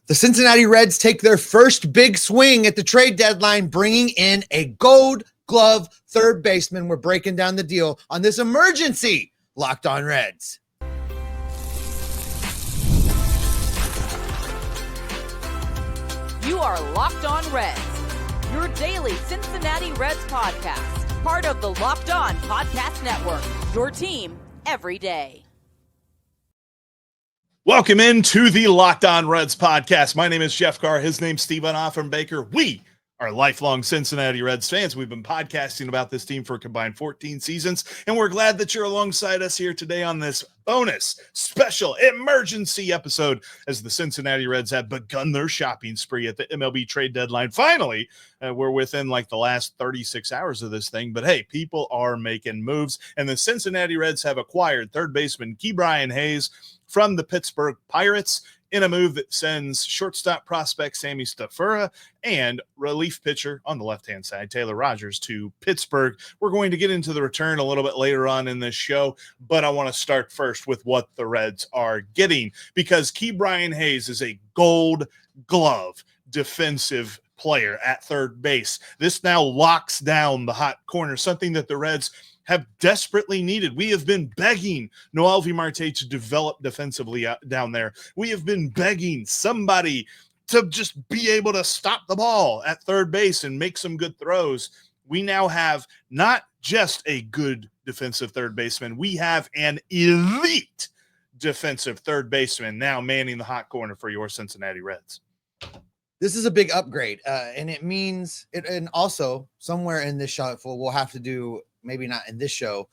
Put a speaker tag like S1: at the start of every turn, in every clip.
S1: The Cincinnati Reds take their first big swing at the trade deadline, bringing in a Gold Glove third baseman. We're breaking down the deal on this emergency Locked On Reds.
S2: You are Locked On Reds, your daily Cincinnati Reds podcast, part of the Locked On Podcast Network, your team every day.
S3: Welcome into the Locked On Reds podcast. My name is Jeff Carr. His name's Stephen Offenbaker. We are lifelong Cincinnati Reds fans. We've been podcasting about this team for a combined 14 seasons, and we're glad that you're alongside us here today on this bonus special emergency episode as the Cincinnati Reds have begun their shopping spree at the MLB trade deadline. Finally, we're within like the last 36 hours of this thing, but hey, people are making moves, and the Cincinnati Reds have acquired third baseman Gameday Hue from the Pittsburgh Pirates in a move that sends shortstop prospect Sammy Stafura and relief pitcher on the left-hand side, Taylor Rogers, to Pittsburgh. We're going to get into the return a little bit later on in this show, but I want to start first with what the Reds are getting, because Gameday Hue is a Gold Glove defensive player at third base. This now locks down the hot corner, something that the Reds have desperately needed. We have been begging Noelvi Marte to develop defensively down there. We have been begging somebody to just be able to stop the ball at third base and make some good throws. We now have not just a good defensive third baseman, we have an elite defensive third baseman now manning the hot corner for your Cincinnati Reds.
S1: This is a big upgrade, and it means it, and also somewhere in this shuffle, we'll have to do, maybe not in this show,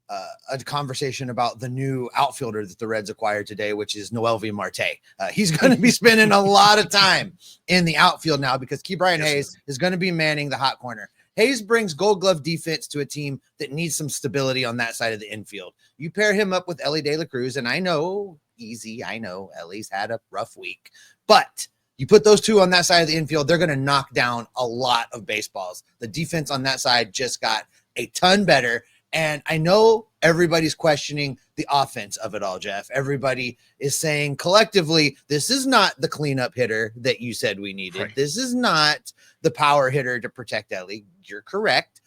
S1: a conversation about the new outfielder that the Reds acquired today, which is Noelvi Marte. He's going to be spending a lot of time in the outfield now because Gameday Hue is going to be manning the hot corner. Hayes brings Gold Glove defense to a team that needs some stability on that side of the infield. You pair him up with Elly De La Cruz, and I know Ellie's had a rough week, but you put those two on that side of the infield, they're going to knock down a lot of baseballs. The defense on that side just got a ton better. And I know everybody's questioning the offense of it all, Jeff. Everybody is saying collectively, this is not the cleanup hitter that you said we needed. Right. This is not the power hitter to protect Elly. You're correct.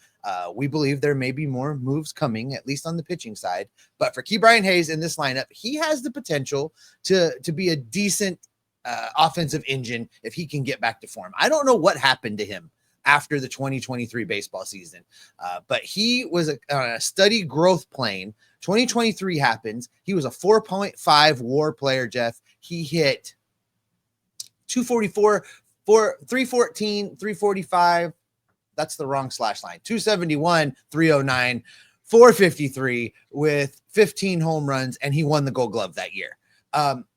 S1: We believe there may be more moves coming, at least on the pitching side. But for Gameday Hue in this lineup, he has the potential to be a decent offensive engine if he can get back to form. I don't know what happened to him after the 2023 baseball season, but he was on a steady growth plane. 2023 happens. He was a 4.5 WAR player, Jeff. He hit 244, 314, 345. That's the wrong slash line. 271, 309, 453 with 15 home runs, and he won the Gold Glove that year.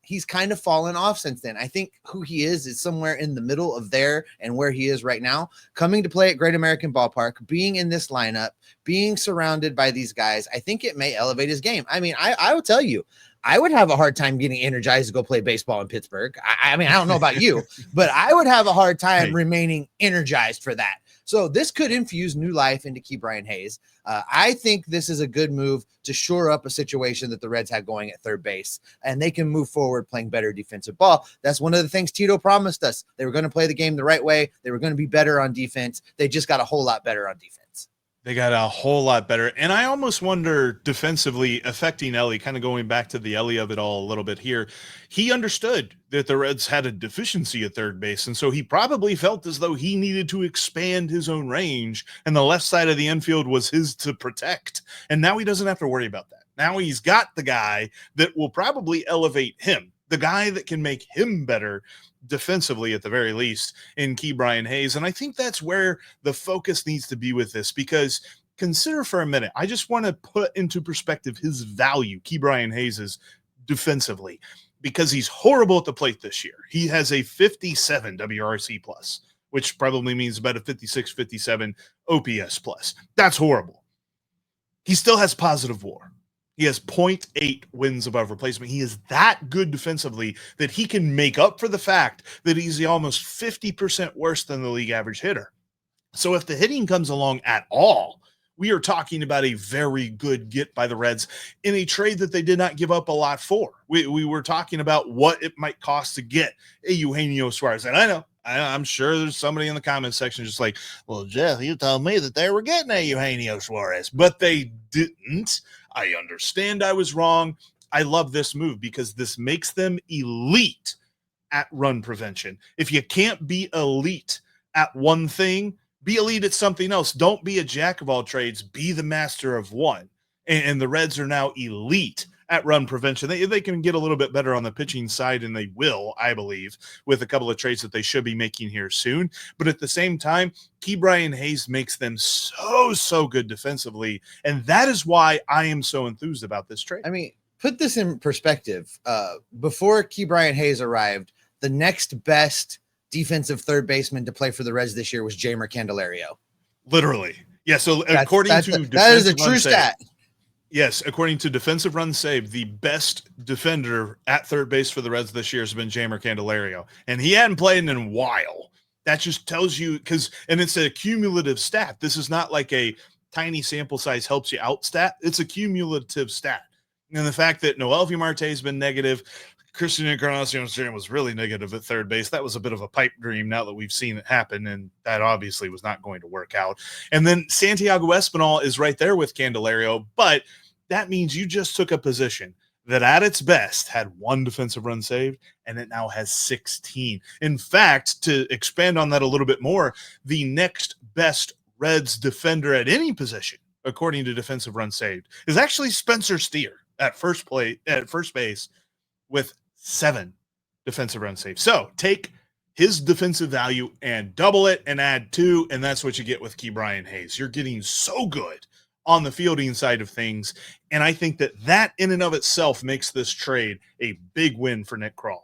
S1: He's kind of fallen off since then. I think who he is somewhere in the middle of there and where he is right now, coming to play at Great American Ballpark, being in this lineup, being surrounded by these guys. I think it may elevate his game. I mean, I will tell you, I would have a hard time getting energized to go play baseball in Pittsburgh. I mean, I don't know about you, but I would have a hard time remaining energized for that. So this could infuse new life into Gameday Hue. I think this is a good move to shore up a situation that the Reds had going at third base, and they can move forward playing better defensive ball. That's one of the things Tito promised us. They were going to play the game the right way. They were going to be better on defense. They just got a whole lot better on defense.
S3: They got a whole lot better. And I almost wonder defensively affecting Elly, kind of going back to the Elly of it all a little bit here. He understood that the Reds had a deficiency at third base. And so he probably felt as though he needed to expand his own range. And the left side of the infield was his to protect. And now he doesn't have to worry about that. Now he's got the guy that will probably elevate him, the guy that can make him better defensively at the very least in Gameday Hue. And I think that's where the focus needs to be with this, because consider for a minute, I just want to put into perspective his value, Gameday Hue's defensively, because he's horrible at the plate this year. He has a 57 WRC plus, which probably means about a 56, 57 OPS plus. That's horrible. He still has positive WAR. He has 0.8 wins above replacement. He is that good defensively that he can make up for the fact that he's almost 50% worse than the league average hitter. So if the hitting comes along at all, We are talking about a very good get by the Reds in a trade that they did not give up a lot for. We were talking about what it might cost to get a Eugenio Suarez. And I'm sure there's somebody in the comments section just like, well, Jeff, you told me that they were getting a Eugenio Suarez, but they didn't. I understand I was wrong. I love this move because this makes them elite at run prevention. If you can't be elite at one thing, be elite at something else. Don't be a jack of all trades. Be the master of one. And the Reds are now elite at run prevention. They can get a little bit better on the pitching side, and they will, I believe, with a couple of trades that they should be making here soon. But at the same time, Ke'Bryan Hayes makes them so good defensively, and that is why I am so enthused about this trade.
S1: I mean, put this in perspective. Before Ke'Bryan Hayes arrived, the next best defensive third baseman to play for the Reds this year was Jeimer Candelario.
S3: Literally. Yeah, so
S1: that is a true stat.
S3: Yes, according to defensive run save, the best defender at third base for the Reds this year has been Jeimer Candelario, and he hadn't played in a while. That just tells you, and it's a cumulative stat. This is not like a tiny sample size helps you out stat. It's a cumulative stat. And the fact that Noelvi Marte has been negative, Christian Encarnacion was really negative at third base. That was a bit of a pipe dream now that we've seen it happen, and that obviously was not going to work out. And then Santiago Espinal is right there with Candelario, but that means you just took a position that at its best had one defensive run saved, and it now has 16. In fact, to expand on that a little bit more, the next best Reds defender at any position, according to defensive run saved, is actually Spencer Steer at first base with 7 defensive run saves. So take his defensive value and double it and add 2, and that's what you get with Ke'Bryan Hayes. You're getting so good on the fielding side of things, and I think that in and of itself makes this trade a big win for Nick Krall.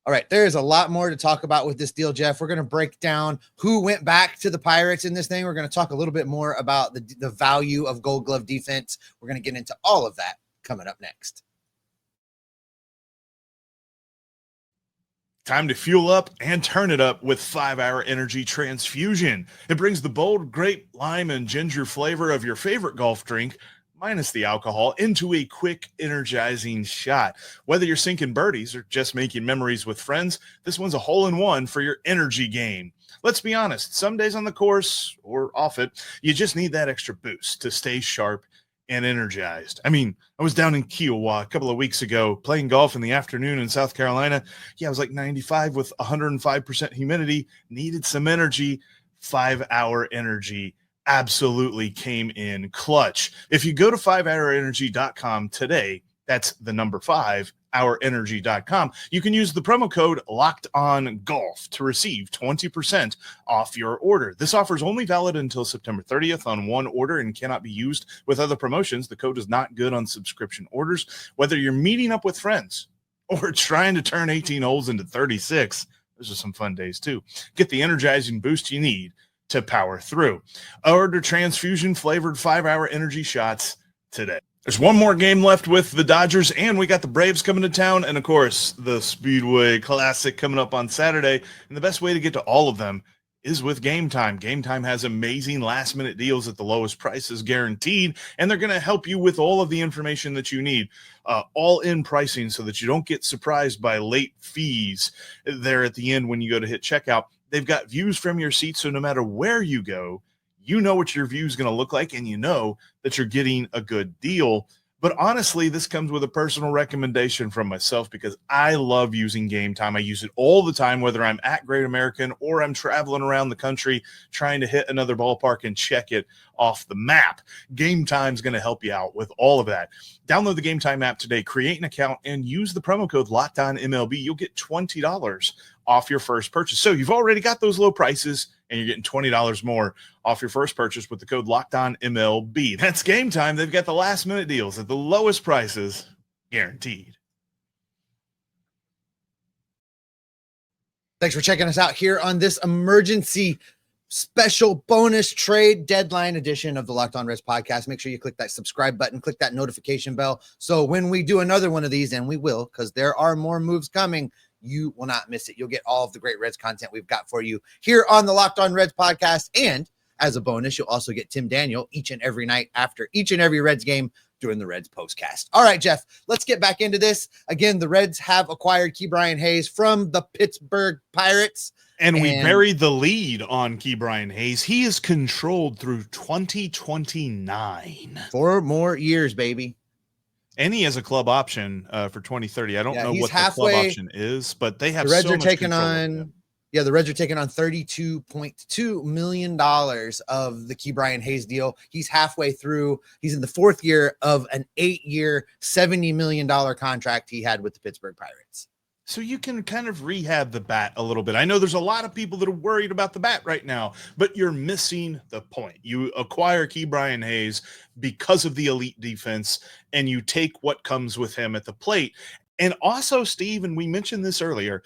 S1: All right, there is a lot more to talk about with this deal, Jeff. We're going to break down who went back to the Pirates in this thing. We're going to talk a little bit more about the value of Gold Glove defense. We're going to get into all of that coming up next.
S3: Time to fuel up and turn it up with 5-Hour Energy Transfusion. It brings the bold grape, lime, and ginger flavor of your favorite golf drink, minus the alcohol, into a quick, energizing shot. Whether you're sinking birdies or just making memories with friends, this one's a hole-in-one for your energy game. Let's be honest, some days on the course or off it, you just need that extra boost to stay sharp and energized. I mean, I was down in Kiowa a couple of weeks ago playing golf in the afternoon in South Carolina. Yeah, I was like 95 with 105% humidity, needed some energy. 5-Hour Energy absolutely came in clutch. If you go to 5hourenergy.com today, that's the number 5hourenergy.com. You can use the promo code LOCKEDONGOLF to receive 20% off your order. This offer is only valid until September 30th on one order and cannot be used with other promotions. The code is not good on subscription orders. Whether you're meeting up with friends or trying to turn 18 holes into 36, those are some fun days too. Get the energizing boost you need to power through. Order transfusion flavored 5-Hour Energy shots today. There's one more game left with the Dodgers, and we got the Braves coming to town, and of course, the Speedway Classic coming up on Saturday. And the best way to get to all of them is with Gametime. Gametime has amazing last-minute deals at the lowest prices guaranteed, and they're going to help you with all of the information that you need, all-in pricing so that you don't get surprised by late fees there at the end when you go to hit checkout. They've got views from your seat, so no matter where you go, you know what your view is going to look like, and you know that you're getting a good deal. But honestly, this comes with a personal recommendation from myself because I love using Gametime. I use it all the time, whether I'm at Great American or I'm traveling around the country trying to hit another ballpark and check it off the map. Gametime is going to help you out with all of that. Download the Gametime app today, create an account, and use the promo code LOCKEDONMLB. You'll get $20 off your first purchase. So you've already got those low prices, and you're getting $20 more off your first purchase with the code LOCKEDONMLB. That's Gametime. They've got the last-minute deals at the lowest prices, guaranteed.
S1: Thanks for checking us out here on this emergency special bonus trade deadline edition of the Locked On Reds podcast. Make sure you click that subscribe button, click that notification bell, so when we do another one of these, and we will, because there are more moves coming, you will not miss it. You'll get all of the great Reds content we've got for you here on the Locked On Reds podcast. And as a bonus, you'll also get Tim Daniel each and every night after each and every Reds game during the Reds postcast. All right, Jeff, let's get back into this. Again, the Reds have acquired Ke'Bryan Hayes from the Pittsburgh Pirates.
S3: And we buried the lead on Ke'Bryan Hayes. He is controlled through 2029.
S1: 4 more years, baby.
S3: And he has a club option for 2030. I don't know what the club option is, but they have
S1: the Reds
S3: so
S1: are
S3: much
S1: taking
S3: control
S1: on. Yeah, the Reds are taking on $32.2 million of the Ke'Bryan Hayes deal. He's halfway through. He's in the 4th year of an 8-year, $70 million contract he had with the Pittsburgh Pirates.
S3: So you can kind of rehab the bat a little bit. I know there's a lot of people that are worried about the bat right now, but you're missing the point. You acquire Ke'Bryan Hayes because of the elite defense, and you take what comes with him at the plate. And also, Steve, and we mentioned this earlier,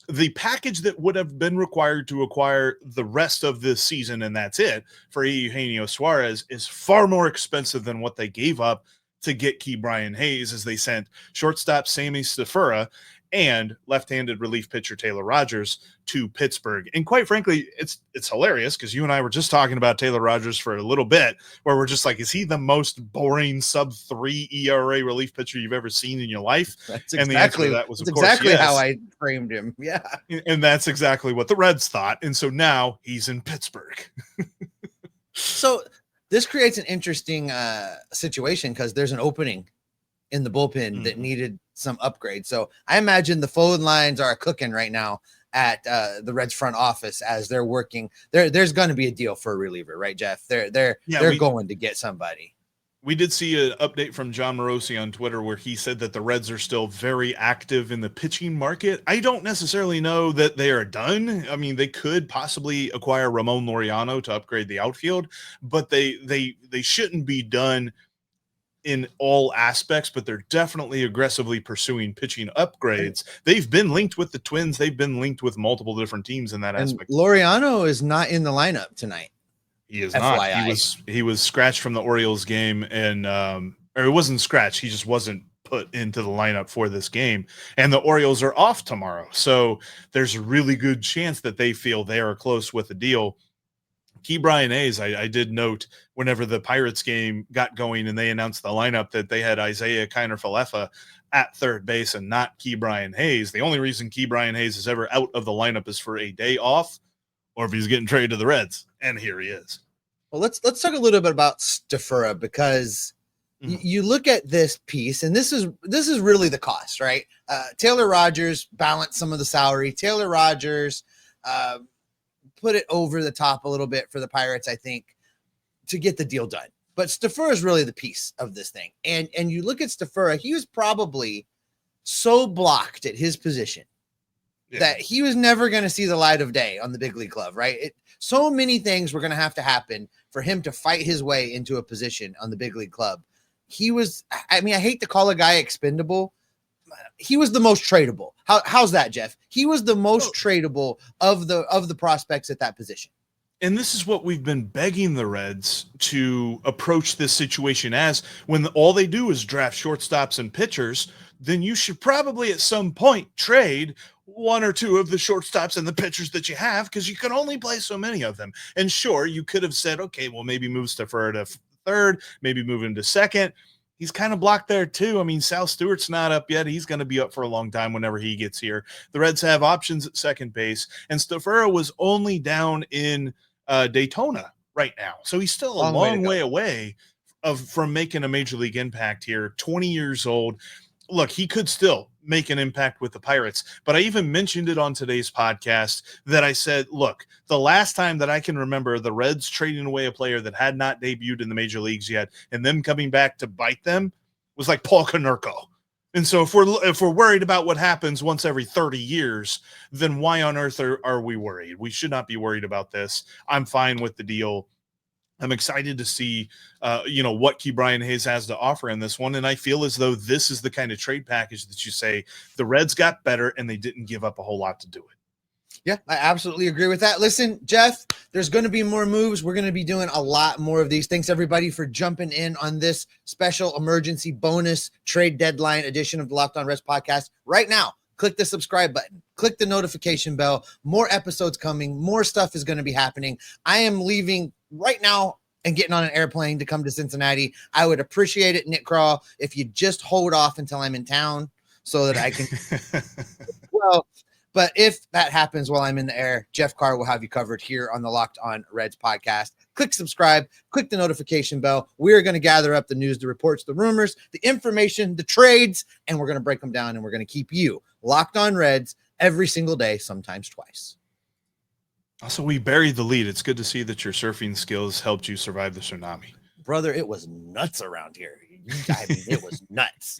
S3: the package that would have been required to acquire the rest of this season, and that's it, for Eugenio Suarez is far more expensive than what they gave up to get Ke'Bryan Hayes, as they sent shortstop Sammy Stafura and left-handed relief pitcher Taylor Rogers to Pittsburgh. And quite frankly, it's hilarious because you and I were just talking about Taylor Rogers for a little bit, where we're just like, is he the most boring sub-3 ERA relief pitcher you've ever seen in your life?
S1: That's
S3: and
S1: exactly,
S3: the answer to that was, of
S1: that's
S3: course,
S1: exactly
S3: yes.
S1: how I framed him. Yeah.
S3: And that's exactly what the Reds thought. And so now he's in Pittsburgh.
S1: So this creates an interesting situation because there's an opening in the bullpen that needed some upgrades. So I imagine the phone lines are cooking right now at the Reds front office as they're working. There's going to be a deal for a reliever, right, Jeff? They're going to get somebody.
S3: We did see an update from John Morosi on Twitter where he said that the Reds are still very active in the pitching market. I don't necessarily know that they are done. I mean, they could possibly acquire Ramon Laureano to upgrade the outfield, but they shouldn't be done in all aspects, but they're definitely aggressively pursuing pitching upgrades. They've been linked with the Twins. They've been linked with multiple different teams in that aspect.
S1: Laureano is not in the lineup tonight.
S3: He is FYI. Not. He was scratched from the Orioles game, and or it wasn't scratched. He just wasn't put into the lineup for this game. And the Orioles are off tomorrow, so there's a really good chance that they feel they are close with a deal. Ke'Bryan Hayes, I did note whenever the Pirates game got going and they announced the lineup that they had Isaiah Kiner-Falefa at third base and not Ke'Bryan Hayes. The only reason Ke'Bryan Hayes is ever out of the lineup is for a day off or if he's getting traded to the Reds. And here he is.
S1: Well, let's talk a little bit about Stafura because you look at this piece, and this is really the cost, right? Taylor Rogers balanced some of the salary. Taylor Rogers put it over the top a little bit for the Pirates, I think, to get the deal done. But Stafura is really the piece of this thing. And you look at Stafura, he was probably so blocked at his position that he was never going to see the light of day on the big league club, right? So many things were going to happen for him to fight his way into a position on the big league club. He was, I mean, I hate to call a guy expendable. He was the most tradable. How's that, Jeff? He was the most tradable of the prospects at that position.
S3: And this is what we've been begging the Reds to approach this situation as. When all they do is draft shortstops and pitchers, then you should probably at some point trade one or two of the shortstops and the pitchers that you have, because you can only play so many of them. And sure, you could have said, okay, well, maybe move Stafura to third, maybe move him to second. He's kind of blocked there too. I mean, Sal Stewart's not up yet. He's going to be up for a long time whenever he gets here. The Reds have options at second base, and Stafura was only down in Daytona right now. So he's still a long way away from making a major league impact here. 20 years old. Look, he could still make an impact with the Pirates, but I even mentioned it on today's podcast that I said, look, the last time that I can remember the Reds trading away a player that had not debuted in the major leagues yet and them coming back to bite them was like Paul Konerko. And so if we're worried about what happens once every 30 years, then why on earth are we worried? We should not be worried about this. I'm fine with the deal. I'm excited to see, what Ke'Bryan Hayes has to offer in this one. And I feel as though this is the kind of trade package that you say the Reds got better and they didn't give up a whole lot to do it.
S1: Yeah, I absolutely agree with that. Listen, Jeff, there's going to be more moves. We're going to be doing a lot more of these. Thanks, everybody, for jumping in on this special emergency bonus trade deadline edition of the Locked On Reds podcast. Right now, click the subscribe button, click the notification bell. More episodes coming. More stuff is going to be happening. I am leaving right now and getting on an airplane to come to Cincinnati. I would appreciate it, Nick Crawl, if you just hold off until I'm in town so that I can. Well, but if that happens while I'm in the air, Jeff Carr will have you covered here on the Locked On Reds podcast. Click subscribe, click the notification bell. We're going to gather up the news, the reports, the rumors, the information, the trades, and we're going to break them down, and we're going to keep you locked on Reds every single day, sometimes twice.
S3: Also, we buried the lead. It's good to see that your surfing skills helped you survive the tsunami.
S1: Brother, it was nuts around here. I mean, it was nuts.